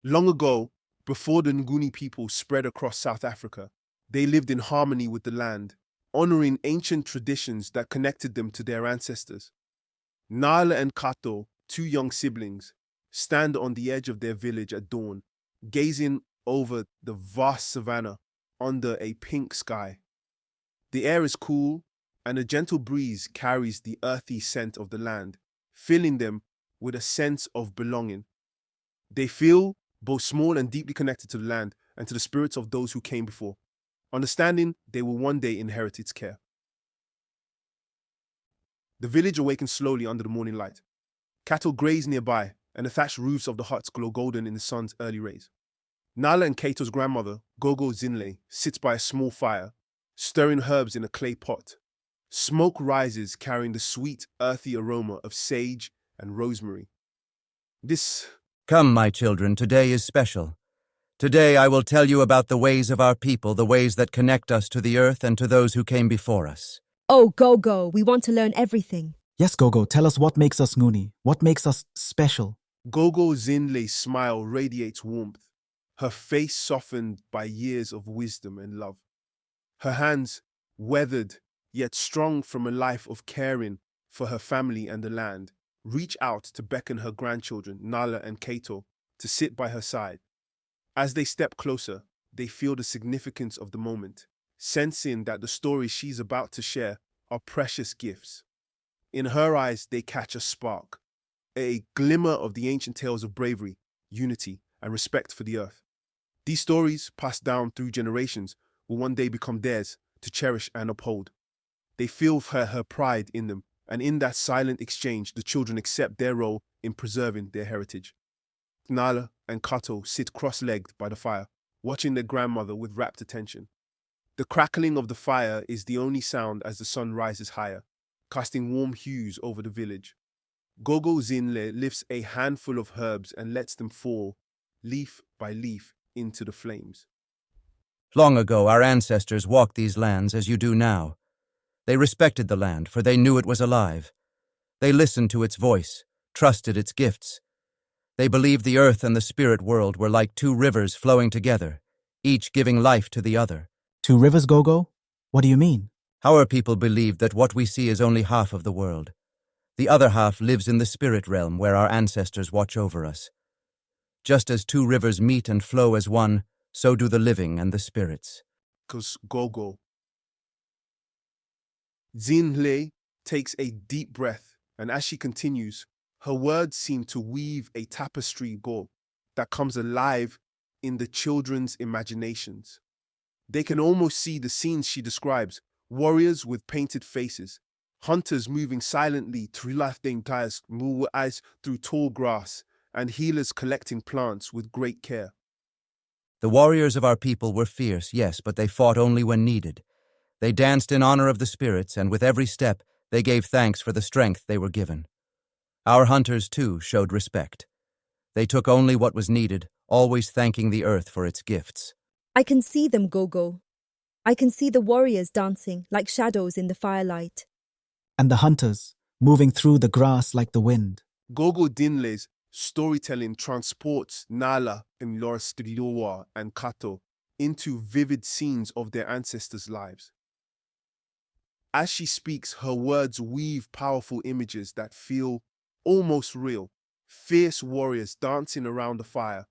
Long ago, before the Nguni people spread across South Africa, they lived in harmony with the land, honoring ancient traditions that connected them to their ancestors. Nala and Kato, two young siblings, stand on the edge of their village at dawn, gazing over the vast savanna under a pink sky. The air is cool, and a gentle breeze carries the earthy scent of the land, filling them with a sense of belonging. They feel both small and deeply connected to the land and to the spirits of those who came before, understanding they will one day inherit its care. The village awakens slowly under the morning light. Cattle graze nearby, and the thatched roofs of the huts glow golden in the sun's early rays. Nala and Kato's grandmother, Gogo Zinle, sits by a small fire, stirring herbs in a clay pot. Smoke rises, carrying the sweet, earthy aroma of sage and rosemary. This Come, my children, today is special. Today I will tell you about the ways of our people, the ways that connect us to the earth and to those who came before us. Oh, Gogo, we want to learn everything. Yes, Gogo, tell us what makes us Nguni, what makes us special. Gogo Zinle's smile radiates warmth, her face softened by years of wisdom and love. Her hands, weathered yet strong from a life of caring for her family and the land, reach out to beckon her grandchildren, Nala and Kato, to sit by her side. As they step closer, they feel the significance of the moment, sensing that the stories she's about to share are precious gifts. In her eyes, they catch a spark, a glimmer of the ancient tales of bravery, unity, and respect for the earth. These stories, passed down through generations, will one day become theirs to cherish and uphold. They feel her pride in them, and in that silent exchange, the children accept their role in preserving their heritage. Nala and Kato sit cross-legged by the fire, watching their grandmother with rapt attention. The crackling of the fire is the only sound as the sun rises higher, casting warm hues over the village. Gogo Zinle lifts a handful of herbs and lets them fall, leaf by leaf, into the flames. Long ago, our ancestors walked these lands as you do now. They respected the land, for they knew it was alive. They listened to its voice, trusted its gifts. They believed the earth and the spirit world were like two rivers flowing together, each giving life to the other. Two rivers, Gogo? What do you mean? Our people believed that what we see is only half of the world. The other half lives in the spirit realm where our ancestors watch over us. Just as two rivers meet and flow as one, so do the living and the spirits. Gogo. Zinle takes a deep breath, and as she continues, her words seem to weave a tapestry that comes alive in the children's imaginations. They can almost see the scenes she describes: warriors with painted faces, hunters moving silently through tall grass, and healers collecting plants with great care. The warriors of our people were fierce, yes, but they fought only when needed. They danced in honor of the spirits, and with every step, they gave thanks for the strength they were given. Our hunters, too, showed respect. They took only what was needed, always thanking the earth for its gifts. I can see them, Gogo. I can see the warriors dancing like shadows in the firelight. And the hunters, moving through the grass like the wind. Gogo Dinle's storytelling transports Nala and Lorastiriwa and Kato into vivid scenes of their ancestors' lives. As she speaks, her words weave powerful images that feel almost real. Fierce warriors dancing around the fire,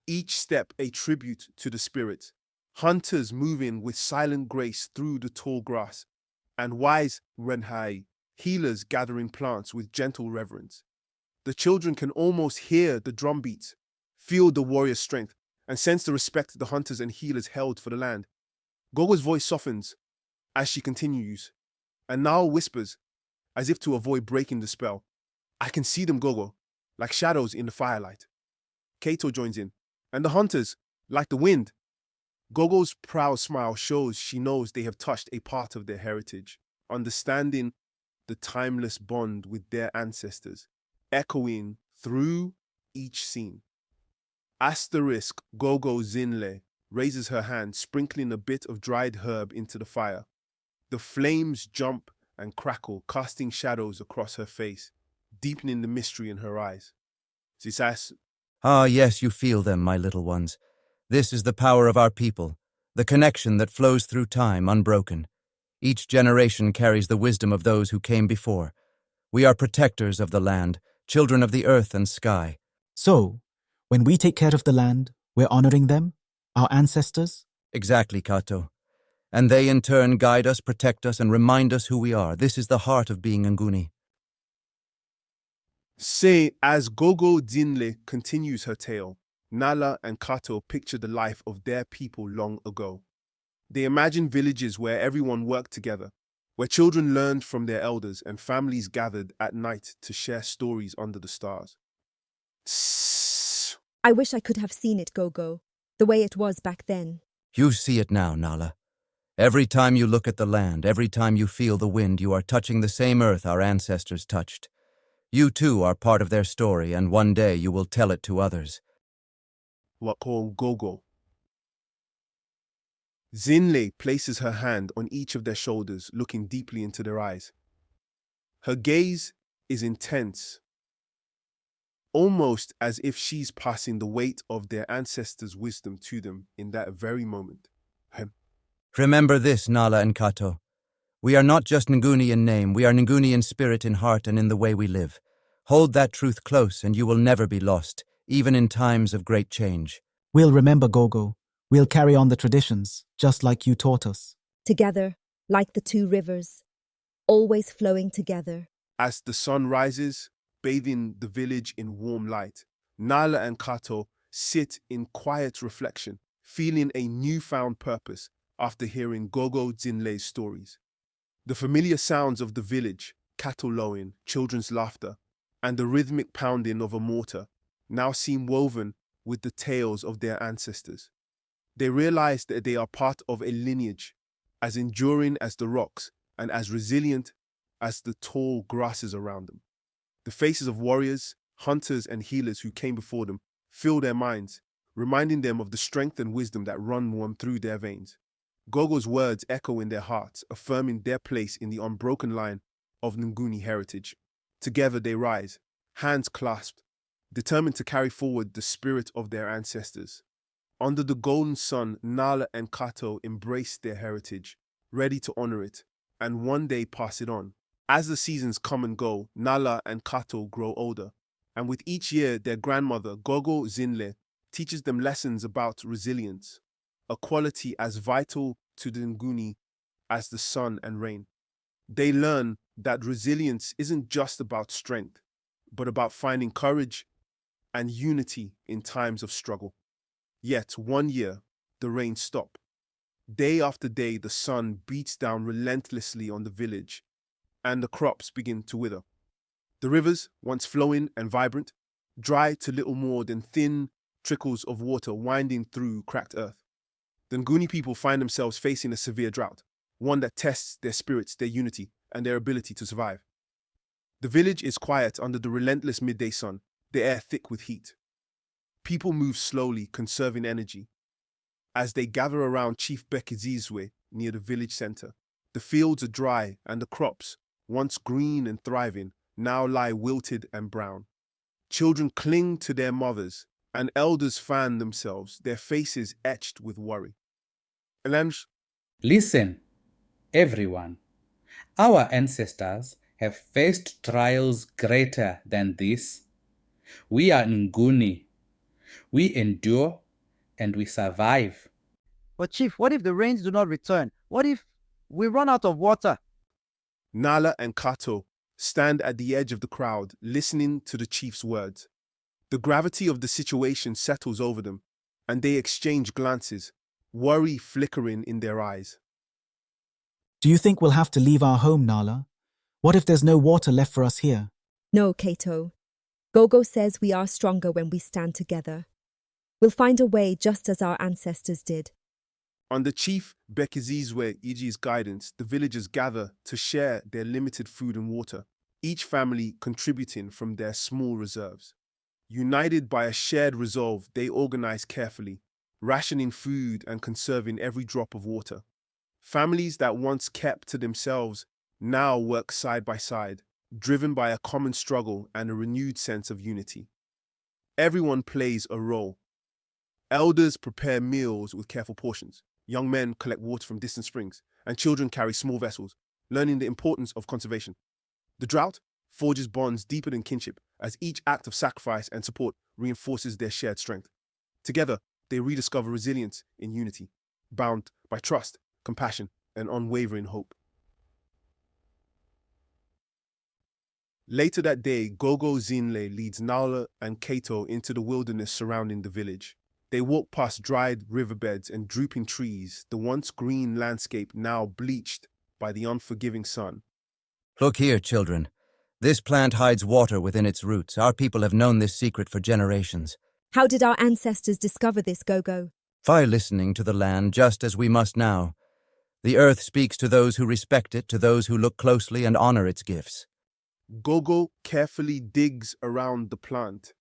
each step a tribute to the spirits. Hunters moving with silent grace through the tall grass, and wise Renhai, healers gathering plants with gentle reverence. The children can almost hear the drum beats, feel the warrior's strength, and sense the respect the hunters and healers held for the land. Gogo's voice softens as she continues, and now whispers, as if to avoid breaking the spell. I can see them, Gogo, like shadows in the firelight. Kato joins in, and the hunters, like the wind. Gogo's proud smile shows she knows they have touched a part of their heritage, understanding the timeless bond with their ancestors, echoing through each scene. Asterisk Gogo Zinle raises her hand, sprinkling a bit of dried herb into the fire. The flames jump and crackle, casting shadows across her face, deepening the mystery in her eyes. Zisas Ah, yes, you feel them, my little ones. This is the power of our people, the connection that flows through time unbroken. Each generation carries the wisdom of those who came before. We are protectors of the land, children of the earth and sky. So, when we take care of the land, we're honoring them, our ancestors. Exactly, Kato. And they in turn guide us, protect us, and remind us who we are. This is the heart of being Nguni. Say, as Gogo Dinle continues her tale, Nala and Kato picture the life of their people long ago. They imagine villages where everyone worked together, where children learned from their elders and families gathered at night to share stories under the stars. Tss. I wish I could have seen it, Gogo, the way it was back then. You see it now, Nala. Every time you look at the land, every time you feel the wind, you are touching the same earth our ancestors touched. You too are part of their story, and one day you will tell it to others. Wako Gogo. Zinle places her hand on each of their shoulders, looking deeply into their eyes. Her gaze is intense, almost as if she's passing the weight of their ancestors' wisdom to them in that very moment. Remember this, Nala and Kato. We are not just Nguni in name, we are Nguni in spirit, in heart, and in the way we live. Hold that truth close, and you will never be lost, even in times of great change. We'll remember, Gogo. We'll carry on the traditions, just like you taught us. Together, like the two rivers, always flowing together. As the sun rises, bathing the village in warm light, Nala and Kato sit in quiet reflection, feeling a newfound purpose after hearing Gogo Zinle's stories. The familiar sounds of the village, cattle lowing, children's laughter, and the rhythmic pounding of a mortar now seem woven with the tales of their ancestors. They realize that they are part of a lineage as enduring as the rocks and as resilient as the tall grasses around them. The faces of warriors, hunters, and healers who came before them fill their minds, reminding them of the strength and wisdom that run warm through their veins. Gogo's words echo in their hearts, affirming their place in the unbroken line of Nguni heritage. Together they rise, hands clasped, determined to carry forward the spirit of their ancestors. Under the golden sun, Nala and Kato embrace their heritage, ready to honor it, and one day pass it on. As the seasons come and go, Nala and Kato grow older, and with each year their grandmother, Gogo Zinle, teaches them lessons about resilience, a quality as vital to the Nguni as the sun and rain. They learn that resilience isn't just about strength, but about finding courage and unity in times of struggle. Yet one year, the rain stops. Day after day, the sun beats down relentlessly on the village, and the crops begin to wither. The rivers, once flowing and vibrant, dry to little more than thin trickles of water winding through cracked earth. The Nguni people find themselves facing a severe drought, one that tests their spirits, their unity, and their ability to survive. The village is quiet under the relentless midday sun, the air thick with heat. People move slowly, conserving energy. As they gather around Chief Bekizizwe near the village center, the fields are dry and the crops, once green and thriving, now lie wilted and brown. Children cling to their mothers, and elders fan themselves, their faces etched with worry. Listen, everyone. Our ancestors have faced trials greater than this. We are Nguni. We endure and we survive. But Chief, what if the rains do not return? What if we run out of water? Nala and Kato stand at the edge of the crowd, listening to the chief's words. The gravity of the situation settles over them, and they exchange glances, worry flickering in their eyes. Do you think we'll have to leave our home, Nala? What if there's no water left for us here? No, Kato. Gogo says we are stronger when we stand together. We'll find a way just as our ancestors did. Under Chief Bekizizwe Iji's guidance, the villagers gather to share their limited food and water, each family contributing from their small reserves. United by a shared resolve, they organize carefully, rationing food and conserving every drop of water. Families that once kept to themselves now work side by side, driven by a common struggle and a renewed sense of unity. Everyone plays a role. Elders prepare meals with careful portions. Young men collect water from distant springs, and children carry small vessels, learning the importance of conservation. The drought forges bonds deeper than kinship, as each act of sacrifice and support reinforces their shared strength. Together, they rediscover resilience in unity, bound by trust, compassion, and unwavering hope. Later that day, Gogo Zinle leads Nala and Kato into the wilderness surrounding the village. They walk past dried riverbeds and drooping trees, the once green landscape now bleached by the unforgiving sun. Look here, children. This plant hides water within its roots. Our people have known this secret for generations. How did our ancestors discover this, Gogo? By listening to the land just as we must now. The earth speaks to those who respect it, to those who look closely and honor its gifts. Gogo carefully digs around the plant,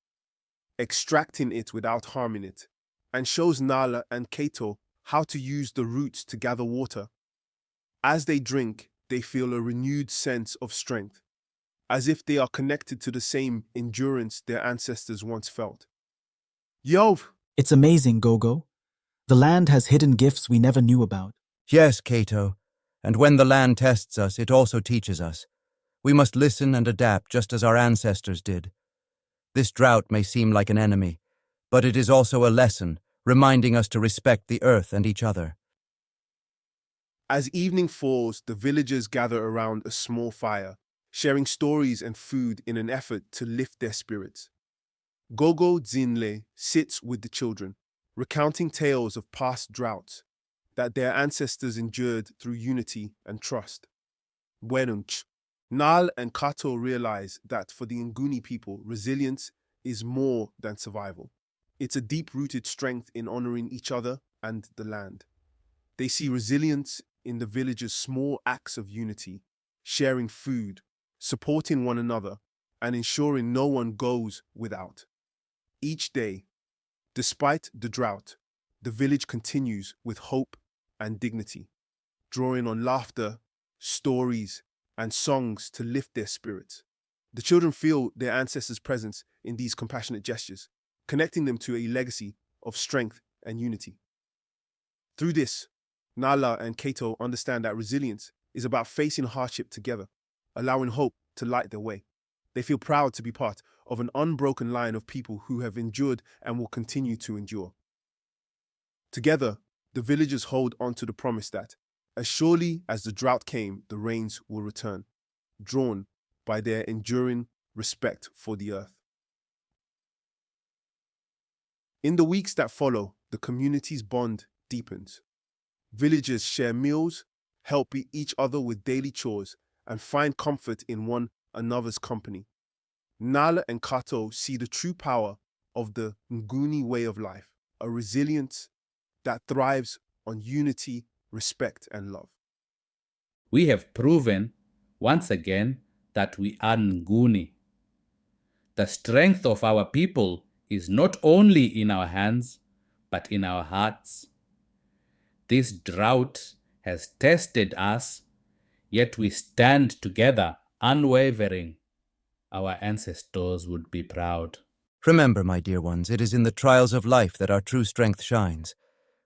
extracting it without harming it, and shows Nala and Kato how to use the roots to gather water. As they drink, they feel a renewed sense of strength, as if they are connected to the same endurance their ancestors once felt. Yo! It's amazing, Gogo. The land has hidden gifts we never knew about. Yes, Kato. And when the land tests us, it also teaches us. We must listen and adapt just as our ancestors did. This drought may seem like an enemy, but it is also a lesson, reminding us to respect the earth and each other. As evening falls, the villagers gather around a small fire, sharing stories and food in an effort to lift their spirits. Gogo Zinle sits with the children, recounting tales of past droughts that their ancestors endured through unity and trust. Wenunch, Nal and Kato realize that for the Nguni people, resilience is more than survival. It's a deep-rooted strength in honoring each other and the land. They see resilience in the villagers' small acts of unity, sharing food, supporting one another, and ensuring no one goes without. Each day, despite the drought, the village continues with hope and dignity, drawing on laughter, stories, and songs to lift their spirits. The children feel their ancestors' presence in these compassionate gestures, connecting them to a legacy of strength and unity. Through this, Nala and Kato understand that resilience is about facing hardship together, allowing hope to light their way. They feel proud to be part of an unbroken line of people who have endured and will continue to endure. Together, the villagers hold on to the promise that, as surely as the drought came, the rains will return, drawn by their enduring respect for the earth. In the weeks that follow, the community's bond deepens. Villagers share meals, help each other with daily chores, and find comfort in one another's company. Nala and Kato see the true power of the Nguni way of life, a resilience that thrives on unity, respect, and love. We have proven, once again, that we are Nguni. The strength of our people is not only in our hands, but in our hearts. This drought has tested us, yet we stand together, unwavering. Our ancestors would be proud. Remember, my dear ones, it is in the trials of life that our true strength shines.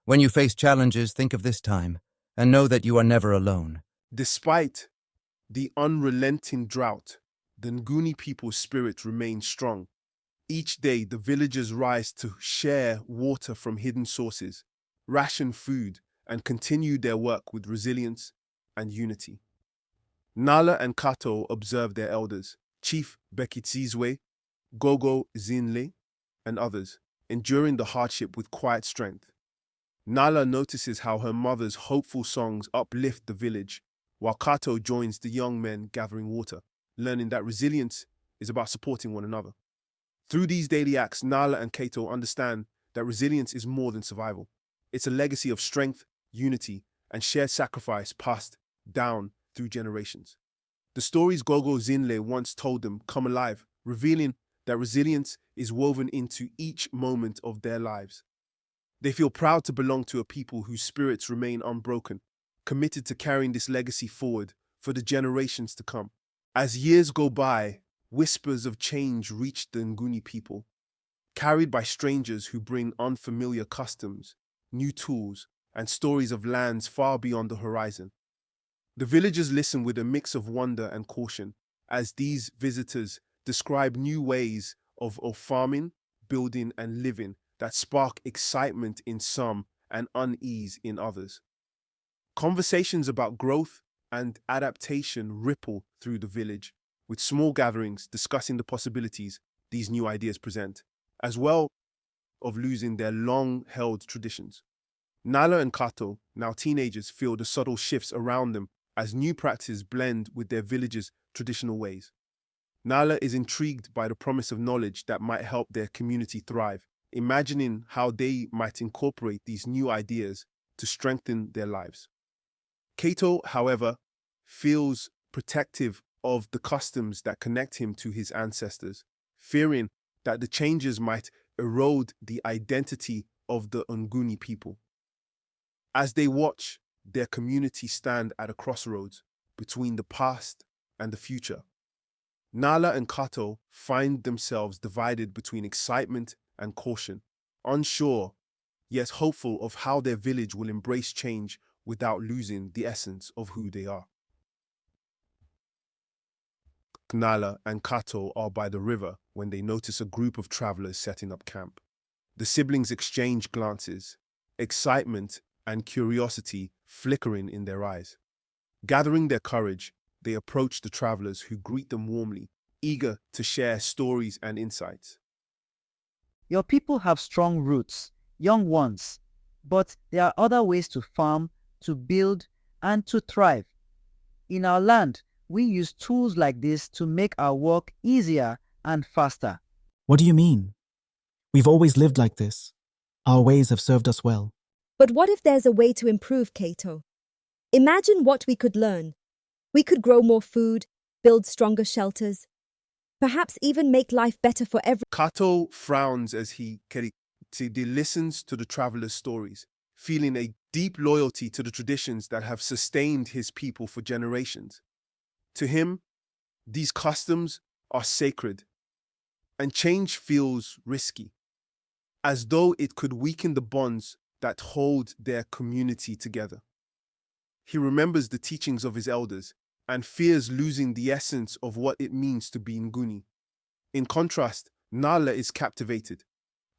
When you face challenges, think of this time, and know that you are never alone. Despite the unrelenting drought, the Nguni people's spirit remains strong. Each day, the villagers rise to share water from hidden sources, ration food, and continue their work with resilience and unity. Nala and Kato observe their elders, Chief Bekitsizwe, Gogo Zinle, and others, enduring the hardship with quiet strength. Nala notices how her mother's hopeful songs uplift the village, while Kato joins the young men gathering water, learning that resilience is about supporting one another. Through these daily acts, Nala and Kato understand that resilience is more than survival. It's a legacy of strength, unity, and shared sacrifice passed down through generations. The stories Gogo Zinle once told them come alive, revealing that resilience is woven into each moment of their lives. They feel proud to belong to a people whose spirits remain unbroken, committed to carrying this legacy forward for the generations to come. As years go by, whispers of change reach the Nguni people. carried by strangers who bring unfamiliar customs, new tools, and stories of lands far beyond the horizon. The villagers listen with a mix of wonder and caution as these visitors describe new ways of farming, building, and living that spark excitement in some and unease in others. Conversations about growth and adaptation ripple through the village, with small gatherings discussing the possibilities these new ideas present, as well of losing their long-held traditions. Nala and Kato, now teenagers, feel the subtle shifts around them as new practices blend with their village's traditional ways. Nala is intrigued by the promise of knowledge that might help their community thrive, imagining how they might incorporate these new ideas to strengthen their lives. Kato, however, feels protective of the customs that connect him to his ancestors, fearing that the changes might erode the identity of the Nguni people. As they watch their community stand at a crossroads between the past and the future, Nala and Kato find themselves divided between excitement and caution, unsure yet hopeful of how their village will embrace change without losing the essence of who they are. Nala and Kato are by the river when they notice a group of travelers setting up camp. The siblings exchange glances, excitement and curiosity flickering in their eyes. Gathering their courage, they approach the travelers who greet them warmly, eager to share stories and insights. Your people have strong roots, young ones, but there are other ways to farm, to build, and to thrive. In our land, we use tools like this to make our work easier and faster. What do you mean? We've always lived like this. Our ways have served us well. But what if there's a way to improve, Kato? Imagine what we could learn. We could grow more food, build stronger shelters, perhaps even make life better for everyone. Kato frowns as he listens to the travelers' stories, feeling a deep loyalty to the traditions that have sustained his people for generations. To him, these customs are sacred, and change feels risky, as though it could weaken the bonds that hold their community together. He remembers the teachings of his elders and fears losing the essence of what it means to be Nguni. In contrast, Nala is captivated,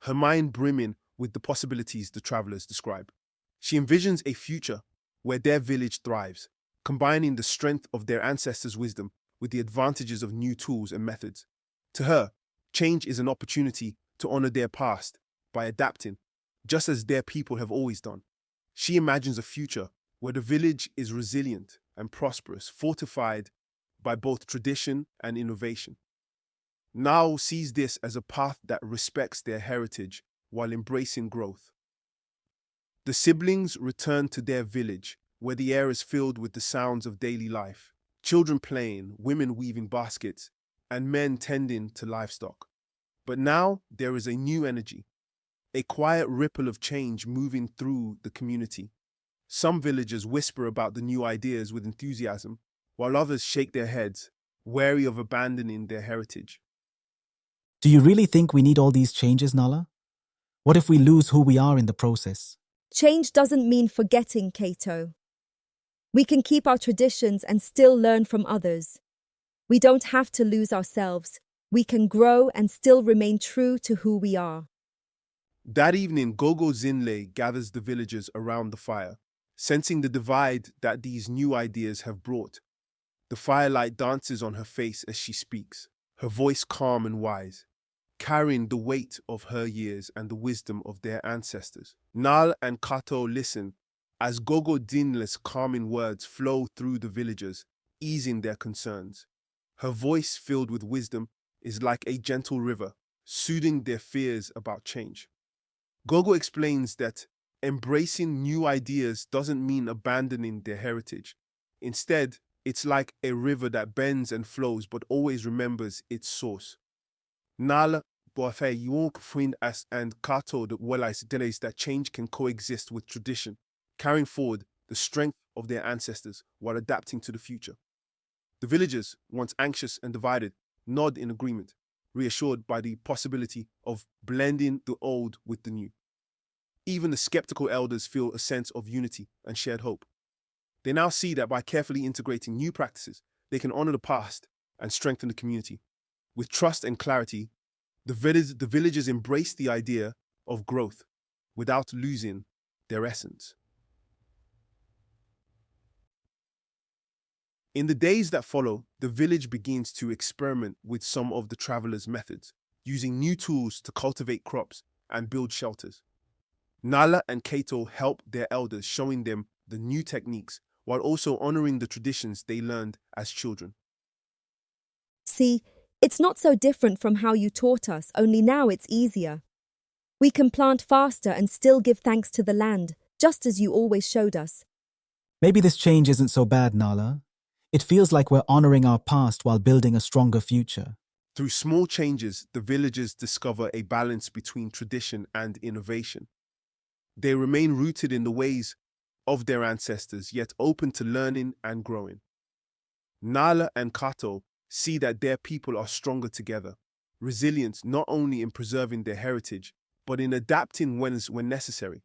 her mind brimming with the possibilities the travelers describe. She envisions a future where their village thrives, combining the strength of their ancestors' wisdom with the advantages of new tools and methods. To her, change is an opportunity to honor their past by adapting, just as their people have always done. She imagines a future where the village is resilient and prosperous, fortified by both tradition and innovation. Nao sees this as a path that respects their heritage while embracing growth. The siblings return to their village, where the air is filled with the sounds of daily life, children playing, women weaving baskets, and men tending to livestock. But now there is a new energy, a quiet ripple of change moving through the community. Some villagers whisper about the new ideas with enthusiasm, while others shake their heads, wary of abandoning their heritage. Do you really think we need all these changes, Nala? What if we lose who we are in the process? Change doesn't mean forgetting, Kato. We can keep our traditions and still learn from others. We don't have to lose ourselves. We can grow and still remain true to who we are. That evening, Gogo Zinle gathers the villagers around the fire, sensing the divide that these new ideas have brought. The firelight dances on her face as she speaks, her voice calm and wise, carrying the weight of her years and the wisdom of their ancestors. Nal and Kato listen as Gogo Dinle's calming words flow through the villagers, easing their concerns. Her voice, filled with wisdom, is like a gentle river, soothing their fears about change. Gogo explains that embracing new ideas doesn't mean abandoning their heritage. Instead, it's like a river that bends and flows but always remembers its source. Nala Boafe York Friend as and Kato the Welais delays that change can coexist with tradition, carrying forward the strength of their ancestors while adapting to the future. The villagers, once anxious and divided, nod in agreement, reassured by the possibility of blending the old with the new. Even the skeptical elders feel a sense of unity and shared hope. They now see that by carefully integrating new practices, they can honor the past and strengthen the community. With trust and clarity, the villagers embrace the idea of growth without losing their essence. In the days that follow, the village begins to experiment with some of the travelers' methods, using new tools to cultivate crops and build shelters. Nala and Kato help their elders, showing them the new techniques while also honoring the traditions they learned as children. See, it's not so different from how you taught us, only now it's easier. We can plant faster and still give thanks to the land, just as you always showed us. Maybe this change isn't so bad, Nala. It feels like we're honoring our past while building a stronger future. Through small changes, the villagers discover a balance between tradition and innovation. They remain rooted in the ways of their ancestors, yet open to learning and growing. Nala and Kato see that their people are stronger together, resilient not only in preserving their heritage, but in adapting when necessary.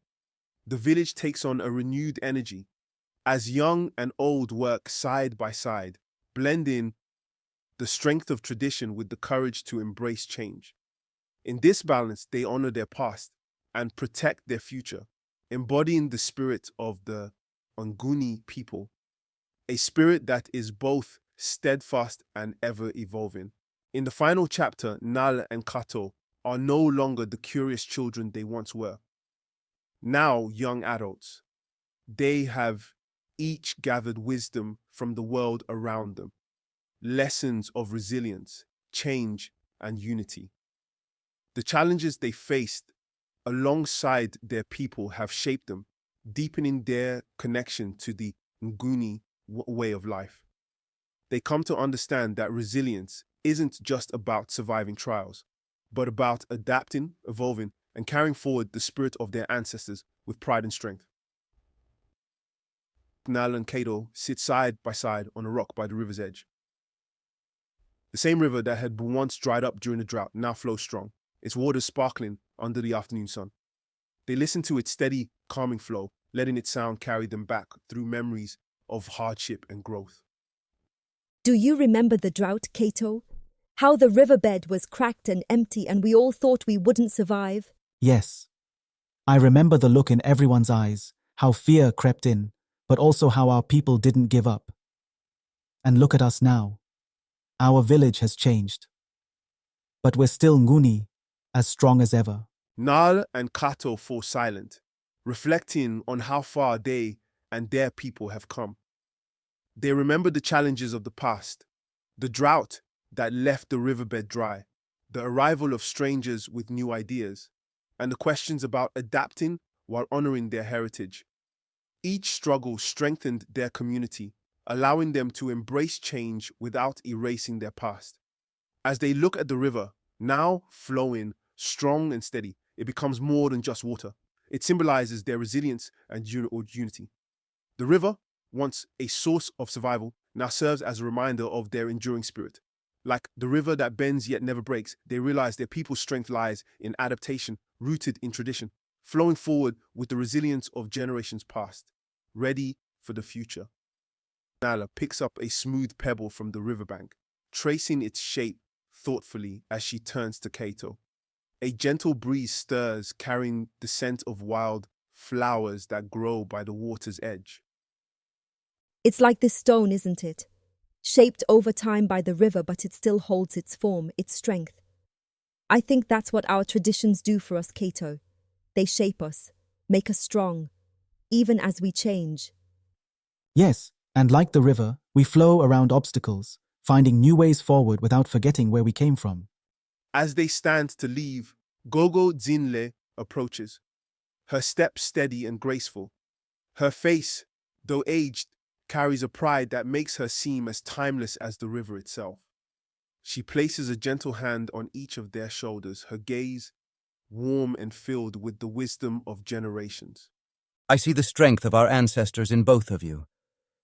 The village takes on a renewed energy, as young and old work side by side, blending the strength of tradition with the courage to embrace change. In this balance, they honor their past and protect their future, embodying the spirit of the Nguni people, a spirit that is both steadfast and ever-evolving. In the final chapter, Nala and Kato are no longer the curious children they once were. Now young adults, they have each gathered wisdom from the world around them, lessons of resilience, change, and unity. The challenges they faced alongside their people have shaped them, deepening their connection to the Nguni way of life. They come to understand that resilience isn't just about surviving trials, but about adapting, evolving, and carrying forward the spirit of their ancestors with pride and strength. Nala and Kato sit side by side on a rock by the river's edge. The same river that had once dried up during the drought now flows strong, its waters sparkling under the afternoon sun. They listen to its steady, calming flow, letting its sound carry them back through memories of hardship and growth. Do you remember the drought, Kato? How the riverbed was cracked and empty and we all thought we wouldn't survive? Yes. I remember the look in everyone's eyes, how fear crept in, but also how our people didn't give up. And look at us now. Our village has changed. But we're still Nguni, as strong as ever. Nala and Kato fall silent, reflecting on how far they and their people have come. They remember the challenges of the past, the drought that left the riverbed dry, the arrival of strangers with new ideas, and the questions about adapting while honoring their heritage. Each struggle strengthened their community, allowing them to embrace change without erasing their past. As they look at the river, now flowing strong and steady, it becomes more than just water. It symbolizes their resilience and unity. The river, once a source of survival, now serves as a reminder of their enduring spirit. Like the river that bends yet never breaks, they realize their people's strength lies in adaptation, rooted in tradition, flowing forward with the resilience of generations past, ready for the future. Nala picks up a smooth pebble from the riverbank, tracing its shape thoughtfully as she turns to Kato. A gentle breeze stirs, carrying the scent of wild flowers that grow by the water's edge. It's like this stone, isn't it? Shaped over time by the river, but it still holds its form, its strength. I think that's what our traditions do for us, Kato. They shape us, make us strong, even as we change. Yes, and like the river, we flow around obstacles, finding new ways forward without forgetting where we came from. As they stand to leave, Gogo Zinle approaches, her step steady and graceful. Her face, though aged, carries a pride that makes her seem as timeless as the river itself. She places a gentle hand on each of their shoulders, her gaze warm and filled with the wisdom of generations. I see the strength of our ancestors in both of you.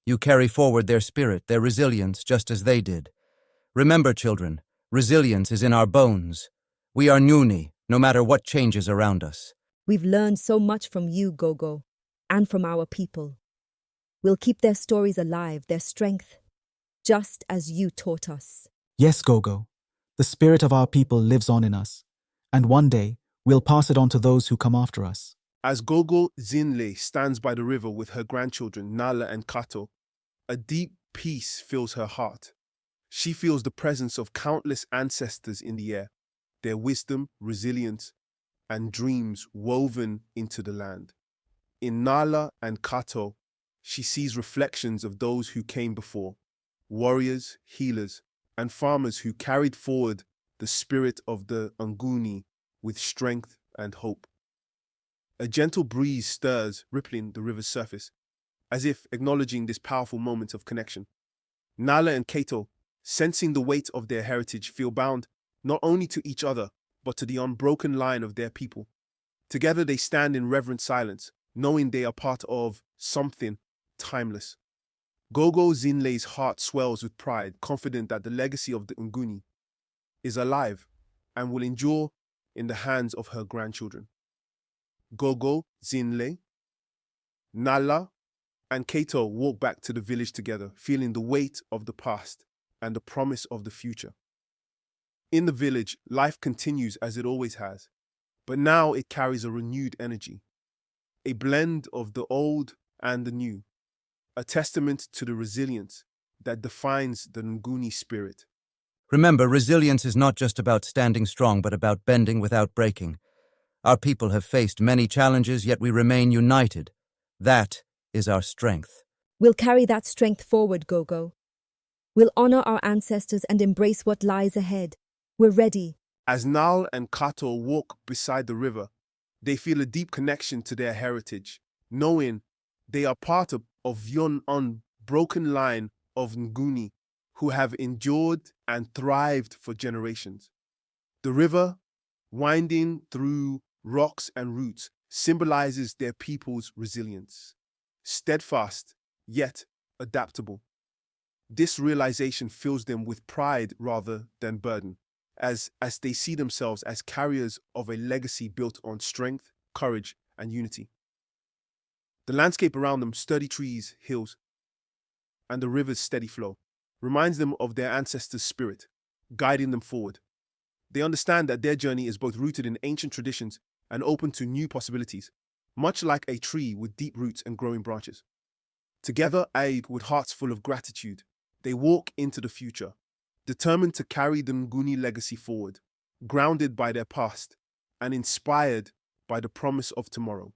You carry forward their spirit, their resilience, just as they did. Remember, children, Resilience is in our bones. We are Nguni, no matter what changes around us. We've learned so much from you, Gogo, and from our people. We'll keep their stories alive, their strength, just as you taught us. Yes, Gogo. The spirit of our people lives on in us, and one day we'll pass it on to those who come after us. As Gogo Zinle stands by the river with her grandchildren Nala and Kato, a deep peace fills her heart. She feels the presence of countless ancestors in the air, their wisdom, resilience, and dreams woven into the land. In Nala and Kato, she sees reflections of those who came before, warriors, healers, and farmers who carried forward the spirit of the Nguni with strength and hope. A gentle breeze stirs, rippling the river's surface, as if acknowledging this powerful moment of connection. Nala and Kato, sensing the weight of their heritage, feel bound not only to each other, but to the unbroken line of their people. Together they stand in reverent silence, knowing they are part of something timeless. Gogo Zinle's heart swells with pride, confident that the legacy of the Nguni is alive and will endure in the hands of her grandchildren. Gogo Zinle, Nala, and Kato walk back to the village together, feeling the weight of the past and the promise of the future. In the village, life continues as it always has, but now it carries a renewed energy, a blend of the old and the new, a testament to the resilience that defines the Nguni spirit. Remember, resilience is not just about standing strong, but about bending without breaking. Our people have faced many challenges, yet we remain united. That is our strength. We'll carry that strength forward, Gogo. We'll honor our ancestors and embrace what lies ahead. We're ready. As Nal and Kato walk beside the river, they feel a deep connection to their heritage, knowing they are part of yon unbroken line of Nguni who have endured and thrived for generations. The river, winding through rocks and roots, symbolizes their people's resilience. Steadfast, yet adaptable. This realization fills them with pride rather than burden, as they see themselves as carriers of a legacy built on strength, courage, and unity. The landscape around them, sturdy trees, hills, and the river's steady flow, reminds them of their ancestors' spirit, guiding them forward. They understand that their journey is both rooted in ancient traditions and open to new possibilities, much like a tree with deep roots and growing branches. Together, with hearts full of gratitude, they walk into the future, determined to carry the Nguni legacy forward, grounded by their past and inspired by the promise of tomorrow.